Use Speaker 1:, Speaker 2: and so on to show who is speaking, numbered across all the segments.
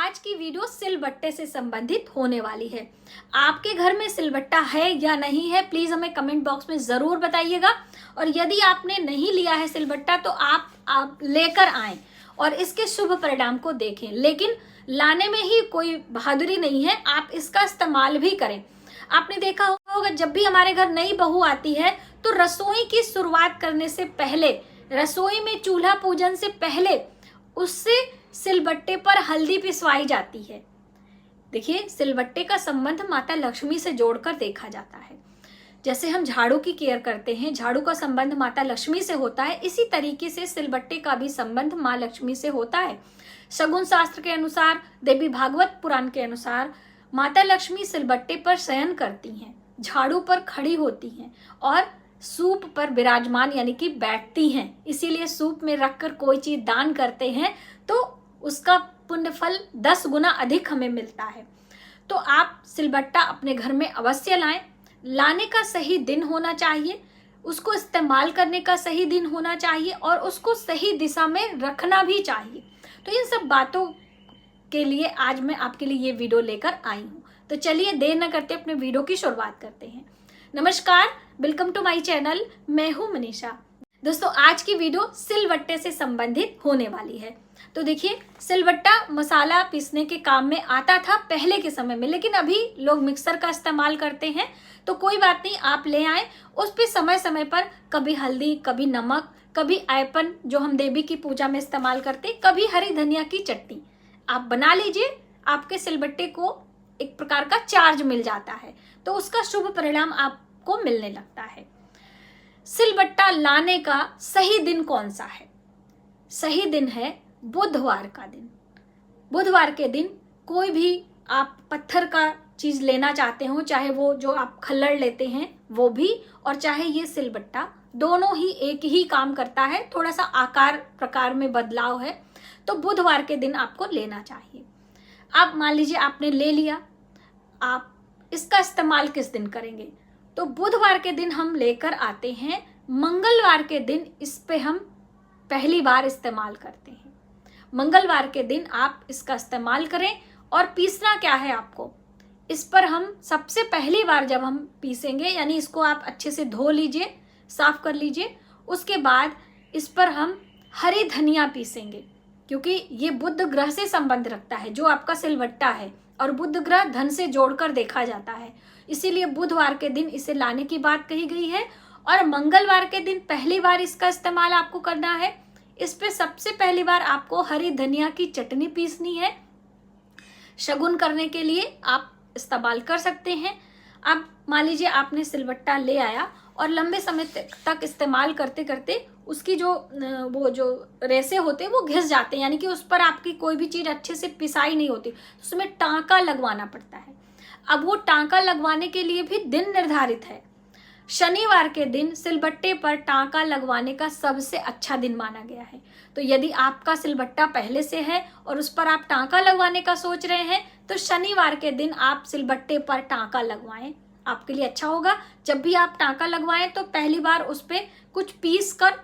Speaker 1: आज की वीडियो सिलबट्टे से संबंधित होने वाली है। आपके घर में सिलबट्टा है या नहीं है, प्लीज हमें कमेंट बॉक्स में जरूर बताइएगा। और यदि आपने नहीं लिया है सिलबट्टा तो आप लेकर आएं और इसके शुभ परिणाम को देखें। लेकिन लाने में ही कोई बहादुरी नहीं है, आप इसका इस्तेमाल भी करें। आपने देखा होगा जब भी हमारे घर नई बहू आती है तो रसोई की शुरुआत करने से पहले, रसोई में चूल्हा पूजन से पहले उससे सिलबट्टे पर हल्दी पिसवाई जाती है। देखिए, सिलबट्टे का संबंध माता लक्ष्मी से जोड़कर देखा जाता है। जैसे हम झाड़ू की केयर करते हैं, झाड़ू का संबंध माता लक्ष्मी से होता है, इसी तरीके से सिलबट्टे का भी संबंध माँ लक्ष्मी से होता है। शगुन शास्त्र के अनुसार, देवी भागवत पुराण के अनुसार माता लक्ष्मी सिलबट्टे पर शयन करती हैं, झाड़ू पर खड़ी होती हैं और सूप पर विराजमान यानी कि बैठती हैं। इसीलिए सूप में रखकर कोई चीज दान करते हैं तो उसका पुण्य फल 10 गुना अधिक हमें मिलता है। तो आप सिलबट्टा अपने घर में अवश्य लाएं। लाने का सही दिन होना चाहिए, उसको इस्तेमाल करने का सही दिन होना चाहिए और उसको सही दिशा में रखना भी चाहिए। तो इन सब बातों के लिए आज मैं आपके लिए ये वीडियो लेकर आई हूँ। तो चलिए देर न करते अपने वीडियो की शुरुआत करते हैं। नमस्कार, वेलकम टू माय चैनल। मैं हूँ मनीषा। दोस्तों, आज की वीडियो सिलबट्टे से संबंधित होने वाली है। तो देखिए, सिलबट्टा मसाला पीसने के काम में आता था पहले के समय में, लेकिन अभी लोग मिक्सर का इस्तेमाल करते हैं। तो कोई बात नहीं, आप ले आए। उस पे समय समय पर कभी हल्दी, कभी नमक, कभी आयपन जो हम देवी की पूजा में इस्तेमाल करते, कभी हरी धनिया की चटनी आप बना लीजिए। आपके सिलबट्टे को एक प्रकार का चार्ज मिल जाता है, तो उसका शुभ परिणाम आपको मिलने लगता है। सिलबट्टा लाने का सही दिन कौन सा है? सही दिन है बुधवार का दिन। बुधवार के दिन कोई भी आप पत्थर का चीज लेना चाहते हो, चाहे वो जो आप खल्लड़ लेते हैं वो भी, और चाहे ये सिलबट्टा, दोनों ही एक ही काम करता है, थोड़ा सा आकार प्रकार में बदलाव है। तो बुधवार के दिन आपको लेना चाहिए। आप मान लीजिए आपने ले लिया, आप इसका इस्तेमाल किस दिन करेंगे? तो बुधवार के दिन हम लेकर आते हैं, मंगलवार के दिन इस पे हम पहली बार इस्तेमाल करते हैं। मंगलवार के दिन आप इसका इस्तेमाल करें। और पीसना क्या है आपको, इस पर हम सबसे पहली बार जब हम पीसेंगे, यानी इसको आप अच्छे से धो लीजिए, साफ कर लीजिए। उसके बाद इस पर हम हरी धनिया पीसेंगे, क्योंकि ये बुध ग्रह से संबंध रखता है जो आपका सिलबट्टा है, और बुध ग्रह धन से जोड़कर देखा जाता है। इसीलिए बुधवार के दिन इसे लाने की बात कही गई है। और मंगलवार के दिन पहली बार इसका इस्तेमाल आपको करना है। इस पे सबसे पहली बार आपको हरी धनिया की चटनी पीसनी है। शगुन करने के लिए आप इस्तेमाल कर सकते हैं। अब मान लीजिए आपने सिलबट्टा ले आया और लंबे समय तक इस्तेमाल करते करते उसकी वो जो रेसे होते हैं वो घिस जाते हैं, यानी कि उस पर आपकी कोई भी चीज अच्छे से पिसाई नहीं होती, उसमें टांका लगवाना पड़ता है। अब वो टांका लगवाने के लिए भी दिन निर्धारित है। शनिवार के दिन सिलबट्टे पर टांका लगवाने का सबसे अच्छा दिन माना गया है। तो यदि आपका सिलबट्टा पहले से है और उस पर आप टांका लगवाने का सोच रहे हैं तो शनिवार के दिन आप सिलबट्टे पर टांका लगवाएं, आपके लिए अच्छा होगा। जब भी आप टांका लगवाएं तो पहली बार उस पर कुछ पीस कर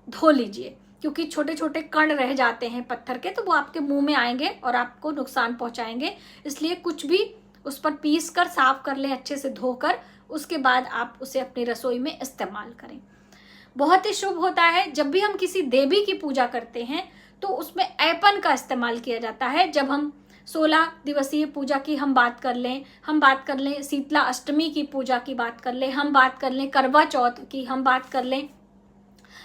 Speaker 1: धो लीजिए, क्योंकि छोटे छोटे कण रह जाते हैं पत्थर के, तो वो आपके मुंह में आएंगे और आपको नुकसान पहुंचाएंगे। इसलिए कुछ भी उस पर पीस कर साफ कर लें अच्छे से धोकर, उसके बाद आप उसे अपनी रसोई में इस्तेमाल करें। बहुत ही शुभ होता है। जब भी हम किसी देवी की पूजा करते हैं तो उसमें ऐपन का इस्तेमाल किया जाता है। जब हम 16 दिवसीय पूजा की हम बात कर लें, शीतला अष्टमी की पूजा की बात कर लें, हम बात कर लें करवा चौथ की, हम बात कर लें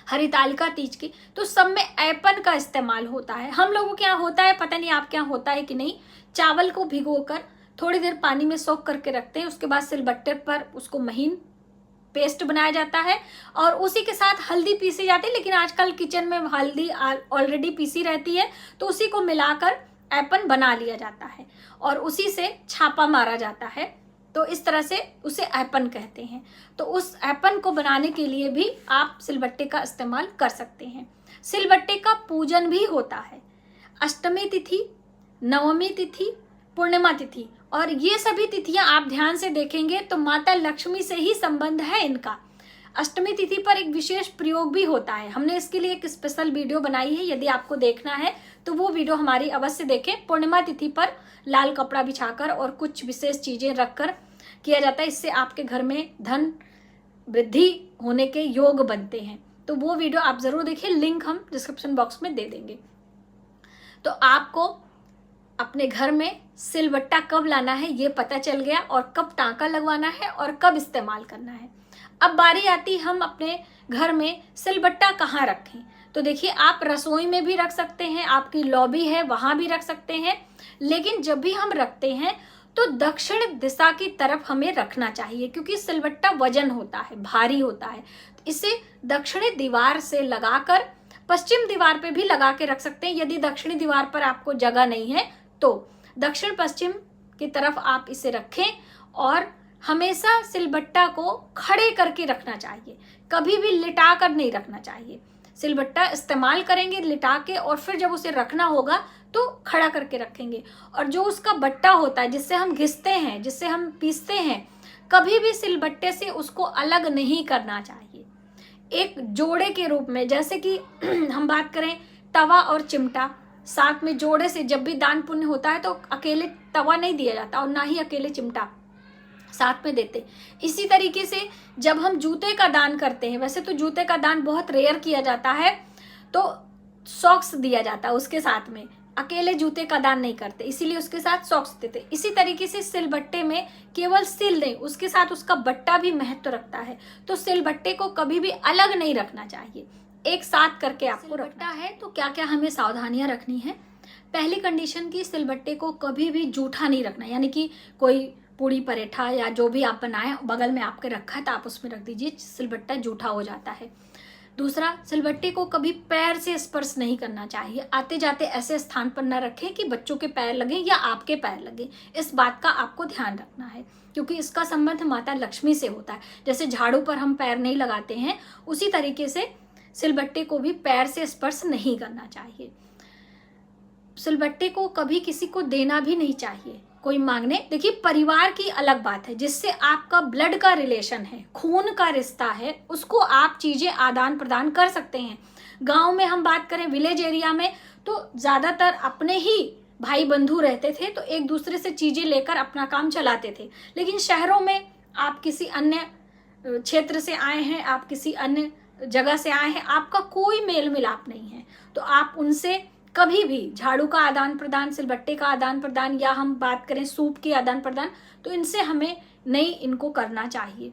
Speaker 1: हरितालिका तीज की, तो सब में ऐपन का इस्तेमाल होता है। हम लोगों के यहाँ होता है, पता नहीं आपके यहाँ होता है कि नहीं, चावल को भिगोकर थोड़ी देर पानी में सोख करके रखते हैं, उसके बाद सिलबट्टे पर उसको महीन पेस्ट बनाया जाता है और उसी के साथ हल्दी पीसी जाती है। लेकिन आजकल किचन में हल्दी ऑलरेडी पीसी रहती है, तो उसी को मिलाकर ऐपन बना लिया जाता है और उसी से छापा मारा जाता है। तो इस तरह से उसे ऐपन कहते हैं। तो उस ऐपन को बनाने के लिए भी आप सिलबट्टे का इस्तेमाल कर सकते हैं। सिलबट्टे का पूजन भी होता है अष्टमी तिथि, नवमी तिथि, पूर्णिमा तिथि, और ये सभी तिथियां आप ध्यान से देखेंगे तो माता लक्ष्मी से ही संबंध है इनका। अष्टमी तिथि पर एक विशेष प्रयोग भी होता है, हमने इसके लिए एक स्पेशल वीडियो बनाई है, यदि आपको देखना है तो वो वीडियो हमारी अवश्य देखें। पूर्णिमा तिथि पर लाल कपड़ा बिछाकर और कुछ विशेष चीजें रखकर किया जाता है, इससे आपके घर में धन वृद्धि होने के योग बनते हैं। तो वो वीडियो आप जरूर देखिए, लिंक हम डिस्क्रिप्शन बॉक्स में दे देंगे। तो आपको अपने घर में सिलबट्टा कब लाना है ये पता चल गया, और कब टांका लगवाना है और कब इस्तेमाल करना है। अब बारी आती हम अपने घर में सिलबट्टा कहाँ रखें। तो देखिए, आप रसोई में भी रख सकते हैं, आपकी लॉबी है वहां भी रख सकते हैं, लेकिन जब भी हम रखते हैं तो दक्षिण दिशा की तरफ हमें रखना चाहिए, क्योंकि सिलबट्टा वजन होता है, भारी होता है। इसे दक्षिणी दीवार से लगाकर पश्चिम दीवार पे भी लगा के रख सकते हैं। यदि दक्षिणी दीवार पर आपको जगह नहीं है तो दक्षिण पश्चिम की तरफ आप इसे रखें, और हमेशा सिलबट्टा को खड़े करके रखना चाहिए, कभी भी लिटा कर नहीं रखना चाहिए। सिलबट्टा इस्तेमाल करेंगे लिटा के, और फिर जब उसे रखना होगा तो खड़ा करके रखेंगे। और जो उसका बट्टा होता है जिससे हम घिसते हैं, जिससे हम पीसते हैं, कभी भी सिलबट्टे से उसको अलग नहीं करना चाहिए। एक जोड़े के रूप में, जैसे कि हम बात करें तवा और चिमटा, साथ में जोड़े से जब भी दान पुण्य होता है तो अकेले तवा नहीं दिया जाता और ना ही अकेले चिमटा साथ में देते। इसी तरीके से जब हम जूते का दान करते हैं, वैसे तो जूते का दान बहुत रेयर किया जाता है, तो सॉक्स दिया जाता है उसके साथ में, अकेले जूते का दान नहीं करते, इसीलिए उसके साथ सॉक्स देते। इसी तरीके से सिलबट्टे में केवल सिल नहीं, उसके साथ उसका बट्टा भी महत्व रखता है। तो सिलबट्टे को कभी भी अलग नहीं रखना चाहिए, एक साथ करके आपको रखना है। तो क्या क्या हमें सावधानियां रखनी है। पहली कंडीशन की, सिलबट्टे को कभी भी जूठा नहीं रखना, यानी कि कोई पूड़ी परेठा या जो भी आप बनाए बगल में आपके रखा है तो आप उसमें रख दीजिए, सिलबट्टा जूठा हो जाता है। दूसरा, सिलबट्टे को कभी पैर से स्पर्श नहीं करना चाहिए। आते जाते ऐसे स्थान पर न रखें कि बच्चों के पैर लगे या आपके पैर लगे, इस बात का आपको ध्यान रखना है, क्योंकि इसका संबंध माता लक्ष्मी से होता है। जैसे झाड़ू पर हम पैर नहीं लगाते हैं, उसी तरीके से सिलबट्टे को भी पैर से स्पर्श नहीं करना चाहिए। सिलबट्टे को कभी किसी को देना भी नहीं चाहिए, कोई मांगने। देखिए, परिवार की अलग बात है, जिससे आपका ब्लड का रिलेशन है, खून का रिश्ता है, उसको आप चीजें आदान प्रदान कर सकते हैं। गांव में हम बात करें, विलेज एरिया में, तो ज्यादातर अपने ही भाई बंधु रहते थे, तो एक दूसरे से चीजें लेकर अपना काम चलाते थे। लेकिन शहरों में आप किसी अन्य क्षेत्र से आए हैं, आप किसी अन्य जगह से आए हैं, आपका कोई मेल मिलाप नहीं है, तो आप उनसे कभी भी झाड़ू का आदान प्रदान, सिलबट्टे का आदान प्रदान, या हम बात करें सूप की आदान प्रदान, तो इनसे हमें नहीं इनको करना चाहिए।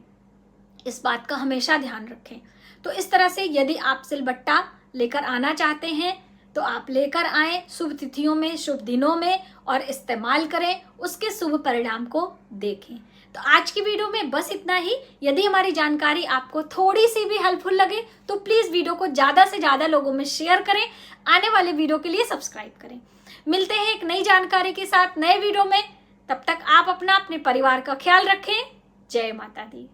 Speaker 1: इस बात का हमेशा ध्यान रखें। तो इस तरह से यदि आप सिलबट्टा लेकर आना चाहते हैं तो आप लेकर आएं शुभ तिथियों में, शुभ दिनों में, और इस्तेमाल करें, उसके शुभ परिणाम को देखें। तो आज की वीडियो में बस इतना ही। यदि हमारी जानकारी आपको थोड़ी सी भी हेल्पफुल लगे तो प्लीज वीडियो को ज्यादा से ज्यादा लोगों में शेयर करें। आने वाले वीडियो के लिए सब्सक्राइब करें। मिलते हैं एक नई जानकारी के साथ नए वीडियो में। तब तक आप अपना, अपने परिवार का ख्याल रखें। जय माता दी।